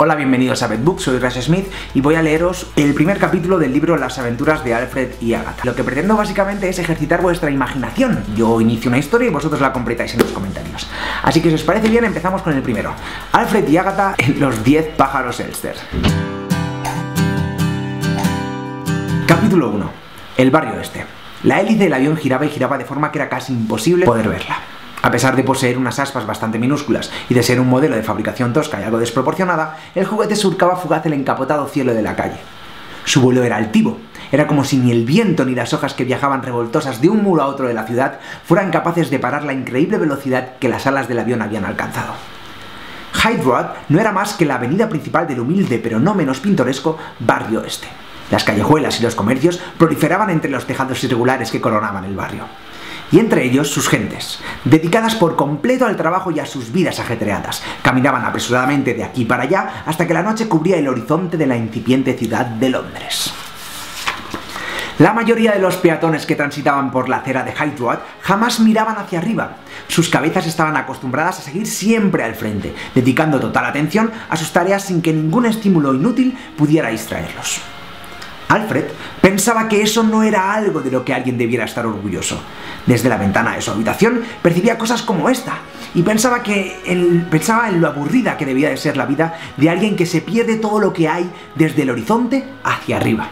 Hola, bienvenidos a BetBook, soy Russ Smith y voy a leeros el primer capítulo del libro Las aventuras de Alfred y Agatha. Lo que pretendo básicamente es ejercitar vuestra imaginación. Yo inicio una historia y vosotros la completáis en los comentarios. Así que si os parece bien, empezamos con el primero. Alfred y Agatha en los 10 pájaros Elster. Capítulo 1. El barrio este. La hélice del avión giraba y giraba de forma que era casi imposible poder verla. A pesar de poseer unas aspas bastante minúsculas y de ser un modelo de fabricación tosca y algo desproporcionada, el juguete surcaba fugaz el encapotado cielo de la calle. Su vuelo era altivo. Era como si ni el viento ni las hojas que viajaban revoltosas de un muro a otro de la ciudad fueran capaces de parar la increíble velocidad que las alas del avión habían alcanzado. High Road no era más que la avenida principal del humilde pero no menos pintoresco barrio este. Las callejuelas y los comercios proliferaban entre los tejados irregulares que coronaban el barrio. Y entre ellos sus gentes, dedicadas por completo al trabajo y a sus vidas ajetreadas, caminaban apresuradamente de aquí para allá hasta que la noche cubría el horizonte de la incipiente ciudad de Londres. La mayoría de los peatones que transitaban por la acera de High Road jamás miraban hacia arriba. Sus cabezas estaban acostumbradas a seguir siempre al frente, dedicando total atención a sus tareas sin que ningún estímulo inútil pudiera distraerlos. Alfred pensaba que eso no era algo de lo que alguien debiera estar orgulloso. Desde la ventana de su habitación percibía cosas como esta, y pensaba en lo aburrida que debía de ser la vida de alguien que se pierde todo lo que hay desde el horizonte hacia arriba.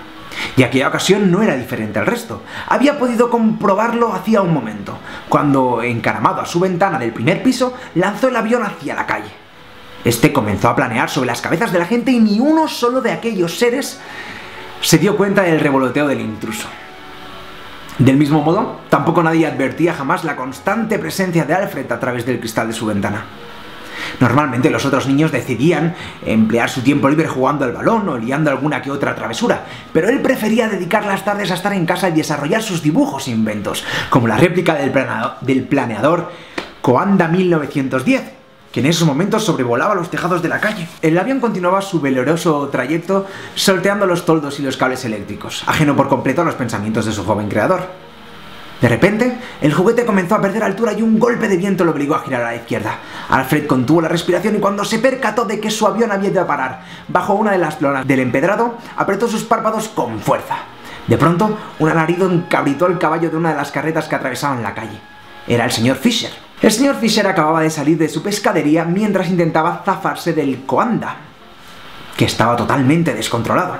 Y aquella ocasión no era diferente al resto. Había podido comprobarlo hacía un momento, cuando, encaramado a su ventana del primer piso, lanzó el avión hacia la calle. Este comenzó a planear sobre las cabezas de la gente y ni uno solo de aquellos seres se dio cuenta del revoloteo del intruso. Del mismo modo, tampoco nadie advertía jamás la constante presencia de Alfred a través del cristal de su ventana. Normalmente los otros niños decidían emplear su tiempo libre jugando al balón o liando alguna que otra travesura, pero él prefería dedicar las tardes a estar en casa y desarrollar sus dibujos e inventos, como la réplica del planeador Coanda 1910, que en esos momentos sobrevolaba los tejados de la calle. El avión continuaba su veloz trayecto solteando los toldos y los cables eléctricos, ajeno por completo a los pensamientos de su joven creador. De repente, el juguete comenzó a perder altura y un golpe de viento lo obligó a girar a la izquierda. Alfred contuvo la respiración y cuando se percató de que su avión había ido a parar bajo una de las lonas del empedrado, apretó sus párpados con fuerza. De pronto, un alarido encabritó el caballo de una de las carretas que atravesaban la calle. Era el señor Fisher. El señor Fisher acababa de salir de su pescadería mientras intentaba zafarse del Coanda, que estaba totalmente descontrolado.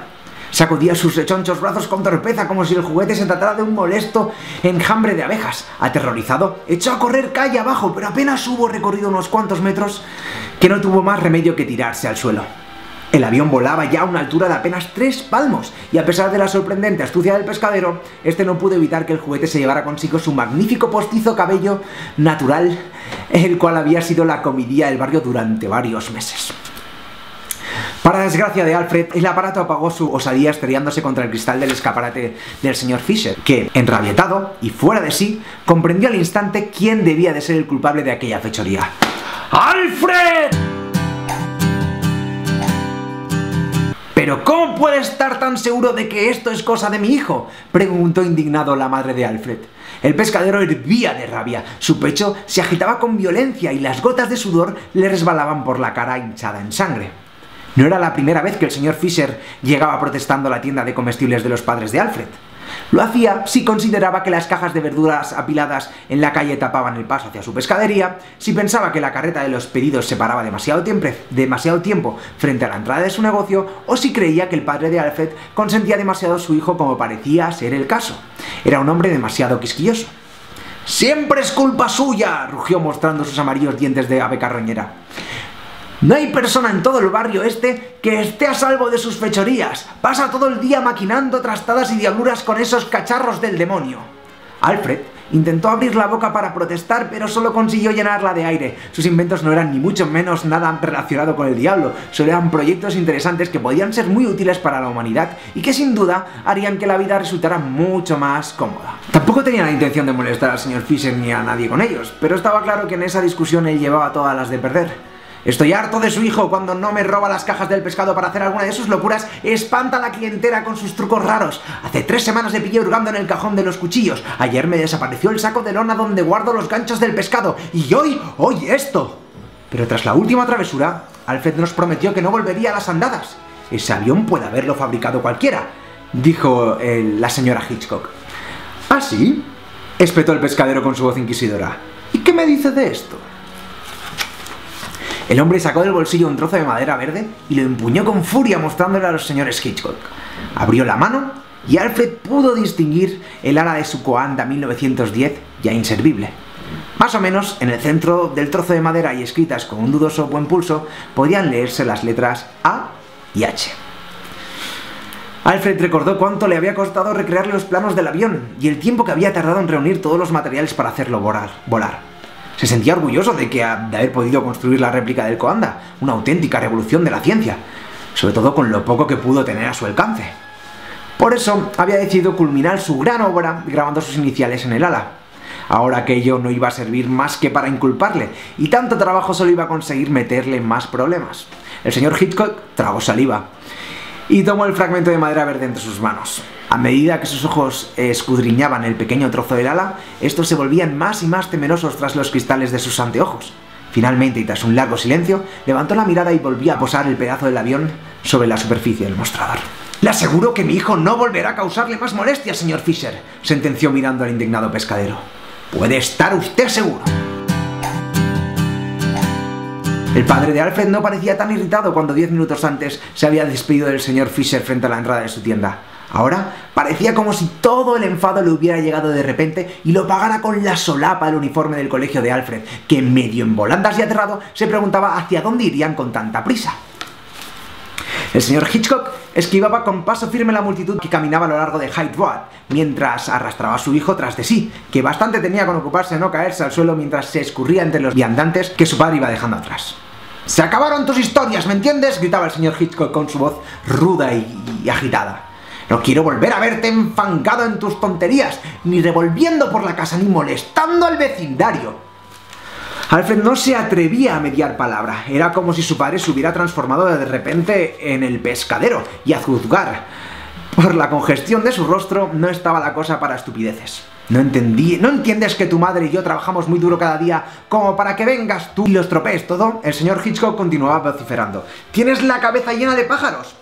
Sacudía sus rechonchos brazos con torpeza como si el juguete se tratara de un molesto enjambre de abejas. Aterrorizado, echó a correr calle abajo, pero apenas hubo recorrido unos cuantos metros que no tuvo más remedio que tirarse al suelo. El avión volaba ya a una altura de apenas 3 palmos, y a pesar de la sorprendente astucia del pescadero, este no pudo evitar que el juguete se llevara consigo su magnífico postizo cabello natural, el cual había sido la comidilla del barrio durante varios meses. Para desgracia de Alfred, el aparato apagó su osadía estrellándose contra el cristal del escaparate del señor Fisher, que, enrabietado y fuera de sí, comprendió al instante quién debía de ser el culpable de aquella fechoría. ¡Alfred! ¿Pero cómo puede estar tan seguro de que esto es cosa de mi hijo?, preguntó indignado la madre de Alfred. El pescadero hervía de rabia, su pecho se agitaba con violencia y las gotas de sudor le resbalaban por la cara hinchada en sangre. No era la primera vez que el señor Fisher llegaba protestando a la tienda de comestibles de los padres de Alfred. Lo hacía si consideraba que las cajas de verduras apiladas en la calle tapaban el paso hacia su pescadería, si pensaba que la carreta de los pedidos se paraba demasiado tiempo frente a la entrada de su negocio, o si creía que el padre de Alfred consentía demasiado a su hijo como parecía ser el caso. Era un hombre demasiado quisquilloso. «¡Siempre es culpa suya!», rugió mostrando sus amarillos dientes de ave carroñera. «No hay persona en todo el barrio este que esté a salvo de sus fechorías. Pasa todo el día maquinando trastadas y diabluras con esos cacharros del demonio». Alfred intentó abrir la boca para protestar, pero solo consiguió llenarla de aire. Sus inventos no eran ni mucho menos nada relacionado con el diablo, solo eran proyectos interesantes que podían ser muy útiles para la humanidad y que sin duda harían que la vida resultara mucho más cómoda. Tampoco tenía la intención de molestar al señor Fisher ni a nadie con ellos, pero estaba claro que en esa discusión él llevaba todas las de perder. «Estoy harto de su hijo cuando no me roba las cajas del pescado para hacer alguna de sus locuras, espanta a la clientela con sus trucos raros. Hace 3 semanas le pillé hurgando en el cajón de los cuchillos. Ayer me desapareció el saco de lona donde guardo los ganchos del pescado. Y hoy esto». Pero tras la última travesura, Alfred nos prometió que no volvería a las andadas. Ese avión puede haberlo fabricado cualquiera, dijo la señora Hitchcock. ¿Ah, sí?, espetó el pescadero con su voz inquisidora. ¿Y qué me dice de esto? El hombre sacó del bolsillo un trozo de madera verde y lo empuñó con furia mostrándole a los señores Hitchcock. Abrió la mano y Alfred pudo distinguir el ala de su Coanda 1910 ya inservible. Más o menos en el centro del trozo de madera y escritas con un dudoso buen pulso podían leerse las letras A y H. Alfred recordó cuánto le había costado recrear los planos del avión y el tiempo que había tardado en reunir todos los materiales para hacerlo volar. Se sentía orgulloso de haber podido construir la réplica del Coanda, una auténtica revolución de la ciencia, sobre todo con lo poco que pudo tener a su alcance. Por eso había decidido culminar su gran obra grabando sus iniciales en el ala. Ahora aquello no iba a servir más que para inculparle, y tanto trabajo solo iba a conseguir meterle en más problemas. El señor Hitchcock tragó saliva y tomó el fragmento de madera verde entre sus manos. A medida que sus ojos escudriñaban el pequeño trozo del ala, estos se volvían más y más temerosos tras los cristales de sus anteojos. Finalmente, y tras un largo silencio, levantó la mirada y volvió a posar el pedazo del avión sobre la superficie del mostrador. «Le aseguro que mi hijo no volverá a causarle más molestias, señor Fisher», sentenció mirando al indignado pescadero. «Puede estar usted seguro». El padre de Alfred no parecía tan irritado cuando 10 minutos antes se había despedido del señor Fisher frente a la entrada de su tienda. Ahora parecía como si todo el enfado le hubiera llegado de repente y lo pagara con la solapa el uniforme del colegio de Alfred, que medio en volandas y aterrado se preguntaba hacia dónde irían con tanta prisa. El señor Hitchcock esquivaba con paso firme la multitud que caminaba a lo largo de Hyde Road, mientras arrastraba a su hijo tras de sí, que bastante tenía con ocuparse de no caerse al suelo mientras se escurría entre los viandantes que su padre iba dejando atrás. «¡Se acabaron tus historias!, ¿me entiendes?», gritaba el señor Hitchcock con su voz ruda y agitada. «No quiero volver a verte enfangado en tus tonterías, ni revolviendo por la casa, ni molestando al vecindario». Alfred no se atrevía a mediar palabra. Era como si su padre se hubiera transformado de repente en el pescadero, y a juzgar por la congestión de su rostro no estaba la cosa para estupideces. ¿No entiendes que tu madre y yo trabajamos muy duro cada día como para que vengas tú y lo estropees todo? El señor Hitchcock continuaba vociferando. ¿Tienes la cabeza llena de pájaros?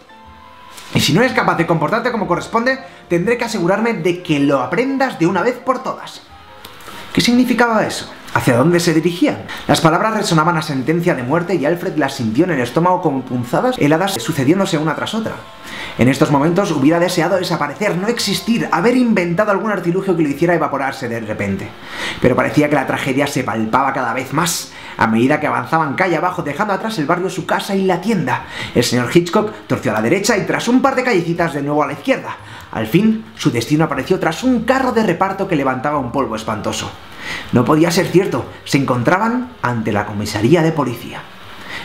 Y si no eres capaz de comportarte como corresponde, tendré que asegurarme de que lo aprendas de una vez por todas. ¿Qué significaba eso? ¿Hacia dónde se dirigían? Las palabras resonaban a sentencia de muerte y Alfred las sintió en el estómago como punzadas heladas sucediéndose una tras otra. En estos momentos hubiera deseado desaparecer, no existir, haber inventado algún artilugio que lo hiciera evaporarse de repente. Pero parecía que la tragedia se palpaba cada vez más, a medida que avanzaban calle abajo, dejando atrás el barrio, su casa y la tienda. El señor Hitchcock torció a la derecha y tras un par de callecitas de nuevo a la izquierda. Al fin, su destino apareció tras un carro de reparto que levantaba un polvo espantoso. No podía ser cierto, se encontraban ante la comisaría de policía.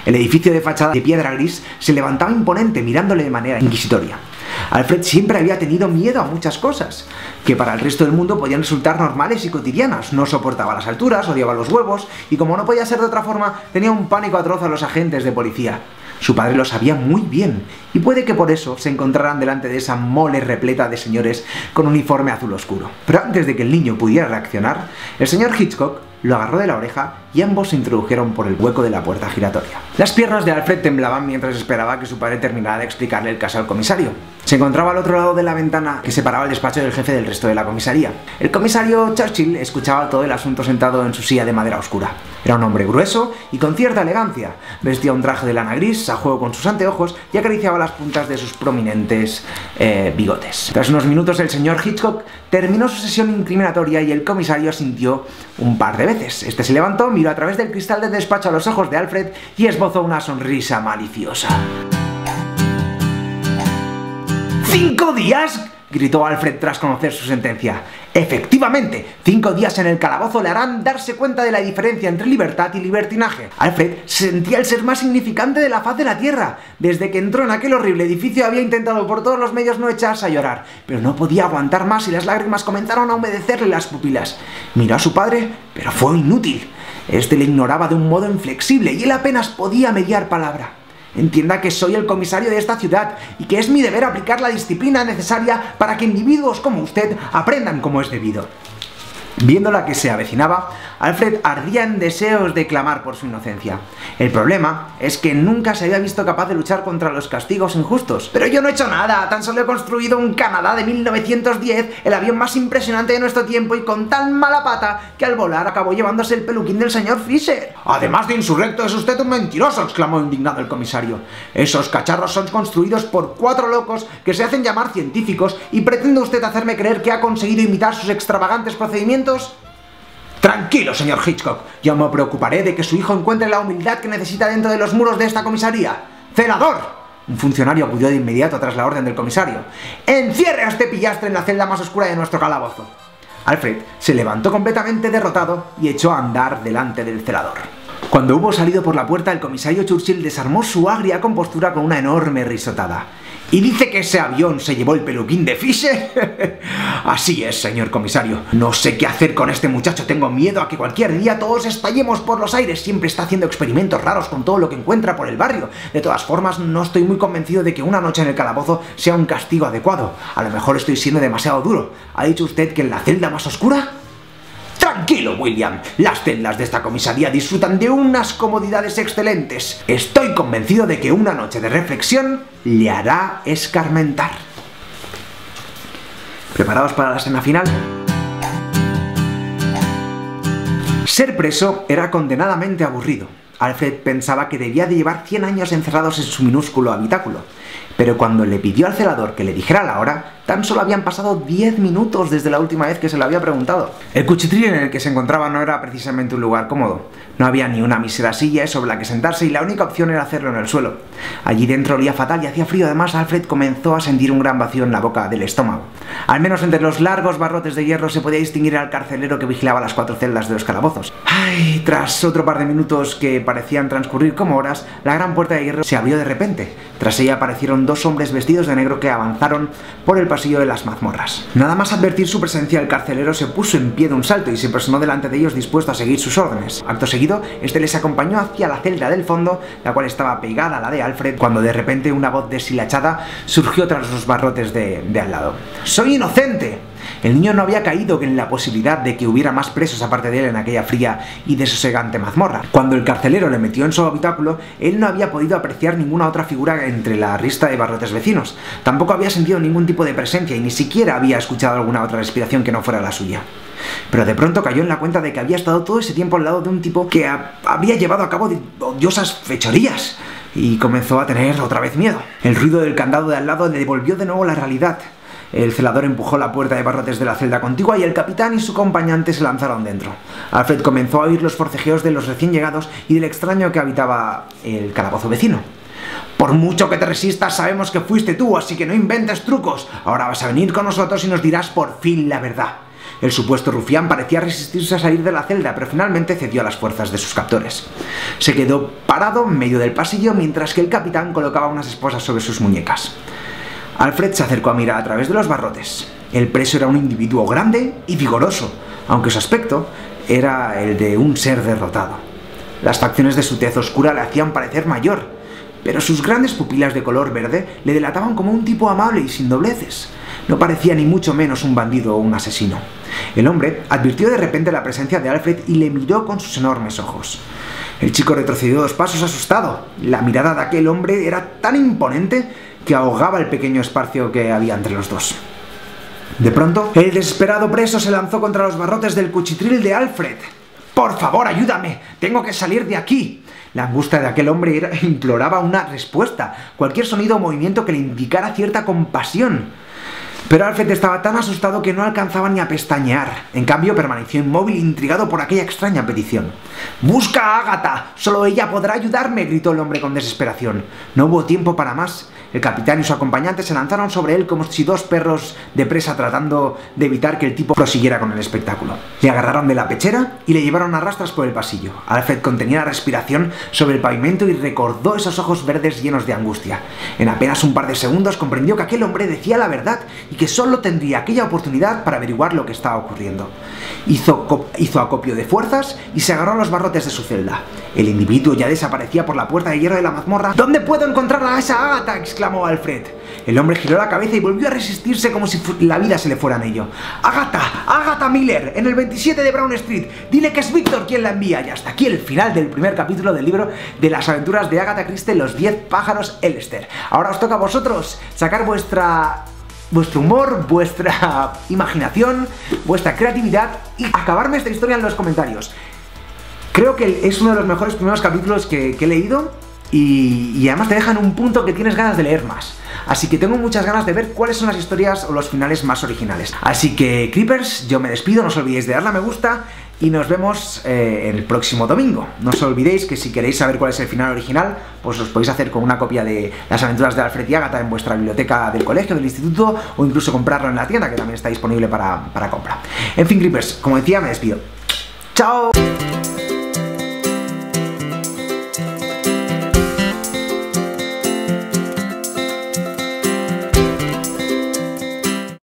El edificio de fachada de piedra gris se levantaba imponente, mirándole de manera inquisitoria. Alfred siempre había tenido miedo a muchas cosas, que para el resto del mundo podían resultar normales y cotidianas. No soportaba las alturas, odiaba los huevos, y como no podía ser de otra forma, tenía un pánico atroz a los agentes de policía. Su padre lo sabía muy bien, y puede que por eso se encontraran delante de esa mole repleta de señores con uniforme azul oscuro. Pero antes de que el niño pudiera reaccionar, el señor Hitchcock lo agarró de la oreja y ambos se introdujeron por el hueco de la puerta giratoria. Las piernas de Alfred temblaban mientras esperaba que su padre terminara de explicarle el caso al comisario. Se encontraba al otro lado de la ventana que separaba el despacho del jefe del resto de la comisaría. El comisario Churchill escuchaba todo el asunto sentado en su silla de madera oscura. Era un hombre grueso y con cierta elegancia. Vestía un traje de lana gris, a juego con sus anteojos, y acariciaba las puntas de sus prominentes bigotes. Tras unos minutos el señor Hitchcock terminó su sesión incriminatoria y el comisario asintió un par de veces. Este se levantó, miró a través del cristal del despacho a los ojos de Alfred y esbozó una sonrisa maliciosa. ¿5 días? Gritó Alfred tras conocer su sentencia. Efectivamente, 5 días en el calabozo le harán darse cuenta de la diferencia entre libertad y libertinaje. Alfred se sentía el ser más significante de la faz de la tierra. Desde que entró en aquel horrible edificio había intentado por todos los medios no echarse a llorar, pero no podía aguantar más y las lágrimas comenzaron a humedecerle las pupilas. Miró a su padre, pero fue inútil. Este le ignoraba de un modo inflexible y él apenas podía mediar palabra. Entienda que soy el comisario de esta ciudad y que es mi deber aplicar la disciplina necesaria para que individuos como usted aprendan como es debido. Viendo la que se avecinaba, Alfred ardía en deseos de clamar por su inocencia. El problema es que nunca se había visto capaz de luchar contra los castigos injustos. Pero yo no he hecho nada, tan solo he construido un Canadá de 1910, el avión más impresionante de nuestro tiempo, y con tan mala pata que al volar acabó llevándose el peluquín del señor Fisher. Además de insurrecto, es usted un mentiroso, exclamó indignado el comisario. Esos cacharros son construidos por 4 locos que se hacen llamar científicos, y pretende usted hacerme creer que ha conseguido imitar sus extravagantes procedimientos. Tranquilo, señor Hitchcock, yo me preocuparé de que su hijo encuentre la humildad que necesita dentro de los muros de esta comisaría. ¡Celador! Un funcionario acudió de inmediato tras la orden del comisario. ¡Encierre a este pillastre en la celda más oscura de nuestro calabozo! Alfred se levantó completamente derrotado y echó a andar delante del celador. Cuando hubo salido por la puerta, el comisario Churchill desarmó su agria compostura con una enorme risotada. ¿Y dice que ese avión se llevó el peluquín de Fisher? Así es, señor comisario. No sé qué hacer con este muchacho. Tengo miedo a que cualquier día todos estallemos por los aires. Siempre está haciendo experimentos raros con todo lo que encuentra por el barrio. De todas formas, no estoy muy convencido de que una noche en el calabozo sea un castigo adecuado. A lo mejor estoy siendo demasiado duro. ¿Ha dicho usted que en la celda más oscura? Tranquilo, William. Las celdas de esta comisaría disfrutan de unas comodidades excelentes. Estoy convencido de que una noche de reflexión le hará escarmentar. ¿Preparados para la escena final? Ser preso era condenadamente aburrido. Alfred pensaba que debía de llevar 100 años encerrados en su minúsculo habitáculo. Pero cuando le pidió al celador que le dijera la hora, tan solo habían pasado 10 minutos desde la última vez que se lo había preguntado. El cuchitril en el que se encontraba no era precisamente un lugar cómodo. No había ni una mísera silla sobre la que sentarse y la única opción era hacerlo en el suelo. Allí dentro olía fatal y hacía frío. Además, Alfred comenzó a sentir un gran vacío en la boca del estómago. Al menos entre los largos barrotes de hierro se podía distinguir al carcelero que vigilaba las 4 celdas de los calabozos. Ay, tras otro par de minutos que parecían transcurrir como horas, la gran puerta de hierro se abrió de repente. Tras ella aparecieron 2 hombres vestidos de negro que avanzaron por el pasillo de las mazmorras. Nada más advertir su presencia, el carcelero se puso en pie de un salto y se personó delante de ellos dispuesto a seguir sus órdenes. Acto seguido, este les acompañó hacia la celda del fondo, la cual estaba pegada a la de Alfred, cuando de repente una voz deshilachada surgió tras los barrotes de al lado. ¡Soy inocente! El niño no había caído en la posibilidad de que hubiera más presos aparte de él en aquella fría y desosegante mazmorra. Cuando el carcelero le metió en su habitáculo, él no había podido apreciar ninguna otra figura entre la rista de barrotes vecinos. Tampoco había sentido ningún tipo de presencia y ni siquiera había escuchado alguna otra respiración que no fuera la suya. Pero de pronto cayó en la cuenta de que había estado todo ese tiempo al lado de un tipo que había llevado a cabo odiosas fechorías, y comenzó a tener otra vez miedo. El ruido del candado de al lado le devolvió de nuevo la realidad. El celador empujó la puerta de barrotes de la celda contigua y el capitán y su acompañante se lanzaron dentro. Alfred comenzó a oír los forcejeos de los recién llegados y del extraño que habitaba el calabozo vecino. Por mucho que te resistas, sabemos que fuiste tú, así que no inventes trucos. Ahora vas a venir con nosotros y nos dirás por fin la verdad. El supuesto rufián parecía resistirse a salir de la celda, pero finalmente cedió a las fuerzas de sus captores. Se quedó parado en medio del pasillo mientras que el capitán colocaba unas esposas sobre sus muñecas. Alfred se acercó a mirar a través de los barrotes. El preso era un individuo grande y vigoroso, aunque su aspecto era el de un ser derrotado. Las facciones de su tez oscura le hacían parecer mayor, pero sus grandes pupilas de color verde le delataban como un tipo amable y sin dobleces. No parecía ni mucho menos un bandido o un asesino. El hombre advirtió de repente la presencia de Alfred y le miró con sus enormes ojos. El chico retrocedió 2 pasos asustado. La mirada de aquel hombre era tan imponente que ahogaba el pequeño espacio que había entre los dos. De pronto, el desesperado preso se lanzó contra los barrotes del cuchitril de Alfred. ¡Por favor, ayúdame! ¡Tengo que salir de aquí! La angustia de aquel hombre imploraba una respuesta, cualquier sonido o movimiento que le indicara cierta compasión. Pero Alfred estaba tan asustado que no alcanzaba ni a pestañear. En cambio, permaneció inmóvil, intrigado por aquella extraña petición. ¡Busca a Ágata! ¡Solo ella podrá ayudarme!, gritó el hombre con desesperación. No hubo tiempo para más. El capitán y su acompañante se lanzaron sobre él como si 2 perros de presa tratando de evitar que el tipo prosiguiera con el espectáculo. Le agarraron de la pechera y le llevaron a rastras por el pasillo. Alfred contenía la respiración sobre el pavimento y recordó esos ojos verdes llenos de angustia. En apenas un par de segundos comprendió que aquel hombre decía la verdad y que solo tendría aquella oportunidad para averiguar lo que estaba ocurriendo. Hizo acopio de fuerzas y se agarró a los barrotes de su celda. El individuo ya desaparecía por la puerta de hierro de la mazmorra. ¿Dónde puedo encontrar a esa Agatha?, exclamó Alfred. El hombre giró la cabeza y volvió a resistirse como si la vida se le fuera en ello. Agatha Miller, en el 27 de Brown Street. Dile que es Víctor quien la envía. Y hasta aquí el final del primer capítulo del libro de las aventuras de Agatha Christie, Los 10 pájaros Elster. Ahora os toca a vosotros sacar vuestro humor, vuestra imaginación, vuestra creatividad y acabarme esta historia en los comentarios. Creo que es uno de los mejores primeros capítulos que he leído y además te dejan un punto que tienes ganas de leer más. Así que tengo muchas ganas de ver cuáles son las historias o los finales más originales. Así que, Creepers, yo me despido, no os olvidéis de darle a me gusta y nos vemos el próximo domingo. No os olvidéis que si queréis saber cuál es el final original, pues os podéis hacer con una copia de Las aventuras de Alfred y Agatha en vuestra biblioteca del colegio, del instituto, o incluso comprarlo en la tienda, que también está disponible para compra. En fin, Creepers, como decía, me despido. ¡Chao!